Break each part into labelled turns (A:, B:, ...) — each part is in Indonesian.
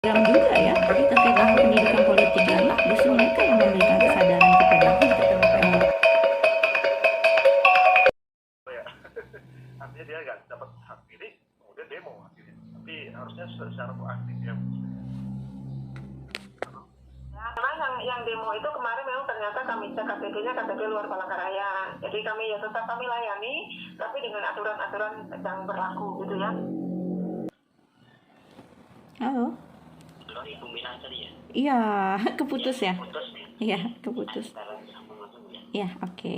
A: program juga ya, jadi terkait dengan pendidikan politik ini justru mereka yang memberikan kesadaran kepada
B: artinya dia nggak dapat hak pilih, kemudian demo akhirnya. Tapi harusnya secara proaktif ya.
C: Karena yang demo itu kemarin memang ternyata kami cek KTP-nya KTP luar Palangkaraya. Jadi kami ya tetap kami layani, tapi dengan aturan-aturan yang berlaku gitu ya.
A: Halo.
D: Ibu Mila tadi ya?
A: Iya, keputus ya?
D: Putus ya?
A: Iya, keputus.
D: Antara sambung langsung ya?
A: Ya, oke.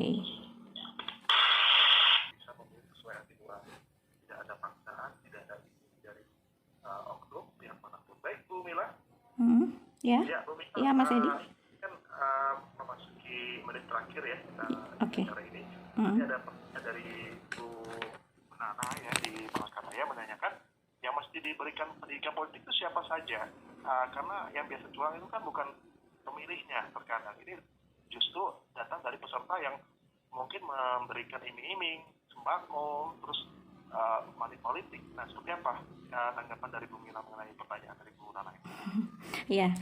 B: Bisa memilih sesuai hati nurani. Tidak ada paksaan, tidak ada izin dari oknum pihak manapun. Baik Bu Mila.
A: Ya,
B: Ya Bu Mila.
A: iya Mas Edi.
B: Kan memasuki menit terakhir ya kita
A: Oke.
B: bicara ini. Ini ada pertanyaan dari Bu Nana ya di Palangkaraya menanyakan yang mesti diberikan pendidikan politik itu siapa saja? Karena yang biasa curang itu kan bukan pemilihnya terkadang. Ini justru datang dari peserta yang mungkin memberikan iming-iming, sembako, terus money politik. Nah, seperti apa tanggapan dari Bu Mila mengenai pertanyaan dari Bu Nana ini?
A: Ya,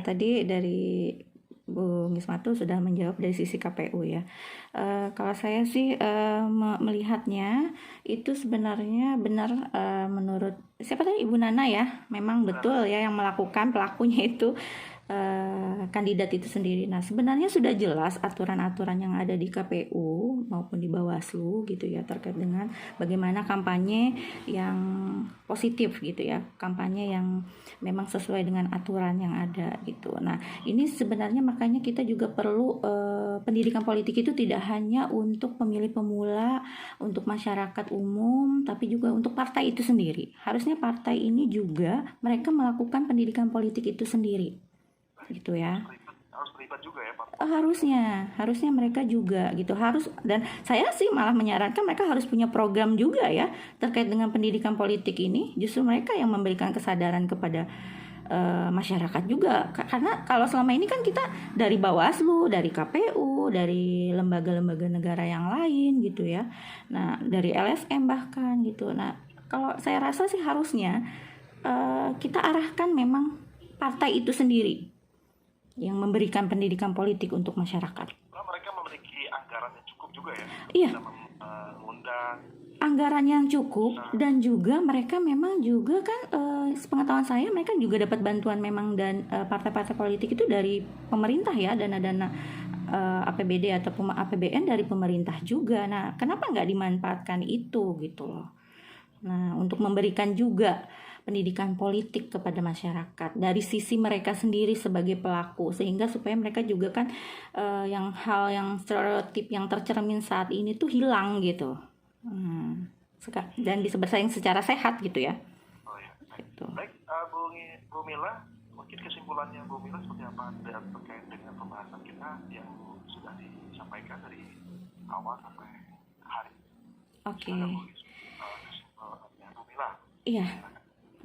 A: tadi dari Bu Mismatu sudah menjawab dari sisi KPU ya. Kalau saya sih melihatnya itu sebenarnya benar menurut siapa tadi Ibu Nana ya, memang betul ya yang melakukan pelakunya itu kandidat itu sendiri. Nah, sebenarnya sudah jelas aturan-aturan yang ada di KPU maupun di Bawaslu gitu ya terkait dengan bagaimana kampanye yang positif gitu ya, kampanye yang memang sesuai dengan aturan yang ada gitu. Nah, ini sebenarnya makanya kita juga perlu pendidikan politik itu tidak hanya untuk pemilih pemula, untuk masyarakat umum, tapi juga untuk partai itu sendiri. Harusnya partai ini juga mereka melakukan pendidikan politik itu sendiri. Gitu ya.
B: Harus terlibat juga ya Pak?
A: Harusnya mereka juga gitu harus, dan saya sih malah menyarankan mereka harus punya program juga ya terkait dengan pendidikan politik ini. Justru mereka yang memberikan kesadaran kepada masyarakat juga, karena kalau selama ini kan kita dari Bawaslu, dari KPU, dari lembaga-lembaga negara yang lain gitu ya. Nah, dari LSM bahkan gitu. Nah, kalau saya rasa sih harusnya kita arahkan memang partai itu sendiri yang memberikan pendidikan politik untuk masyarakat.
B: Nah, mereka memiliki anggaran yang cukup juga ya?
A: Iya.
B: Bisa mengundang
A: anggaran yang cukup, dan juga mereka memang juga kan sepengetahuan saya mereka juga dapat bantuan memang, dan partai-partai politik itu dari pemerintah ya, dana-dana APBD atau APBN dari pemerintah juga. Nah, kenapa nggak dimanfaatkan itu gitu loh? Nah, untuk memberikan juga pendidikan politik kepada masyarakat dari sisi mereka sendiri sebagai pelaku, sehingga supaya mereka juga kan hal yang stereotip yang tercermin saat ini tuh hilang gitu, dan bisa bersaing secara sehat gitu ya.
B: Oh ya,
A: gitu.
B: Baik, Bu Mila, mungkin kesimpulannya Bu Mila seperti apa terkait dengan pembahasan kita yang sudah disampaikan dari awal sampai hari ini?
A: Oke.
B: Kesimpulannya Bu Mila.
A: Iya.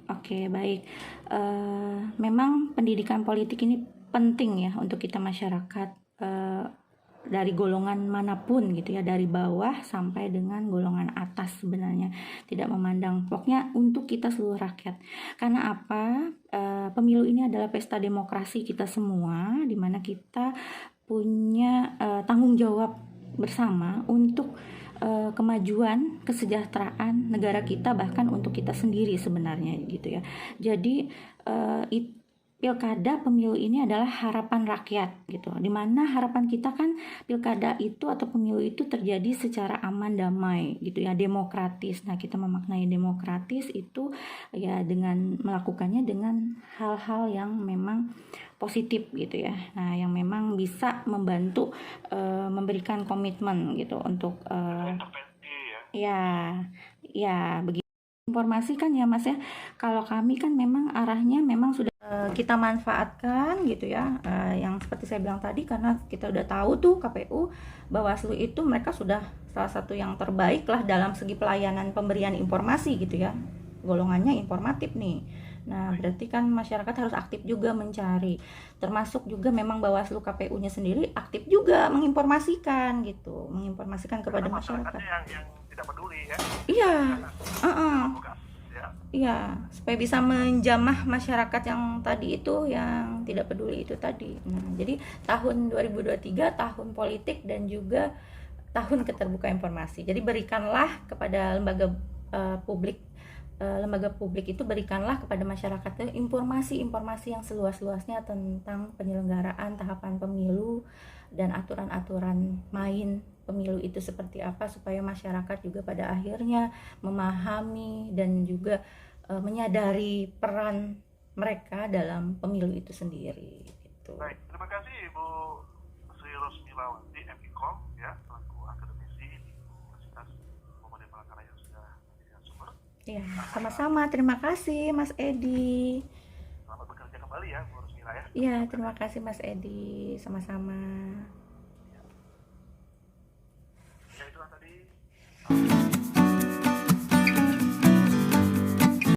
A: Oke, baik. Memang pendidikan politik ini penting ya untuk kita masyarakat, dari golongan manapun gitu ya, dari bawah sampai dengan golongan atas sebenarnya, tidak memandang, pokoknya untuk kita seluruh rakyat. Karena apa? Pemilu ini adalah pesta demokrasi kita semua, di mana kita punya tanggung jawab bersama untuk kemajuan, kesejahteraan negara kita, bahkan untuk kita sendiri sebenarnya gitu ya. Jadi pilkada pemilu ini adalah harapan rakyat gitu, dimana harapan kita kan pilkada itu atau pemilu itu terjadi secara aman, damai gitu ya, demokratis. Nah, kita memaknai demokratis itu ya dengan melakukannya dengan hal-hal yang memang positif gitu ya. Nah, yang memang bisa membantu memberikan komitmen gitu untuk ya begitu. Informasi kan ya Mas ya, kalau kami kan memang arahnya memang sudah kita manfaatkan gitu ya, yang seperti saya bilang tadi, karena kita udah tahu tuh KPU, Bawaslu itu mereka sudah salah satu yang terbaik lah dalam segi pelayanan pemberian informasi gitu ya, golongannya informatif nih. Nah, berarti kan masyarakat harus aktif juga mencari, termasuk juga memang Bawaslu KPU-nya sendiri aktif juga menginformasikan gitu, menginformasikan kepada masyarakat.
B: Yang tidak peduli ya.
A: Iya.
B: Ya.
A: ya supaya bisa menjamah masyarakat yang tadi itu, yang tidak peduli itu tadi. Nah, jadi tahun 2023 tahun politik dan juga tahun keterbukaan informasi. Jadi berikanlah kepada lembaga publik itu, berikanlah kepada masyarakat itu informasi-informasi yang seluas-luasnya tentang penyelenggaraan tahapan pemilu dan aturan-aturan main pemilu itu seperti apa, supaya masyarakat juga pada akhirnya memahami dan juga menyadari peran mereka dalam pemilu itu sendiri gitu.
B: Baik, terima kasih Ibu Sri Rosmilawati MIKOM ya, selaku akademisi di Universitas Muhammadiyah Palangkaraya yang sudah menjadi sumber.
A: Ya, sama-sama. Terima kasih Mas Edi.
B: Selamat bekerja kembali ya Bu Rosmila ya.
A: Ya, terima kasih Mas Edi. Sama-sama.
B: Ya itulah tadi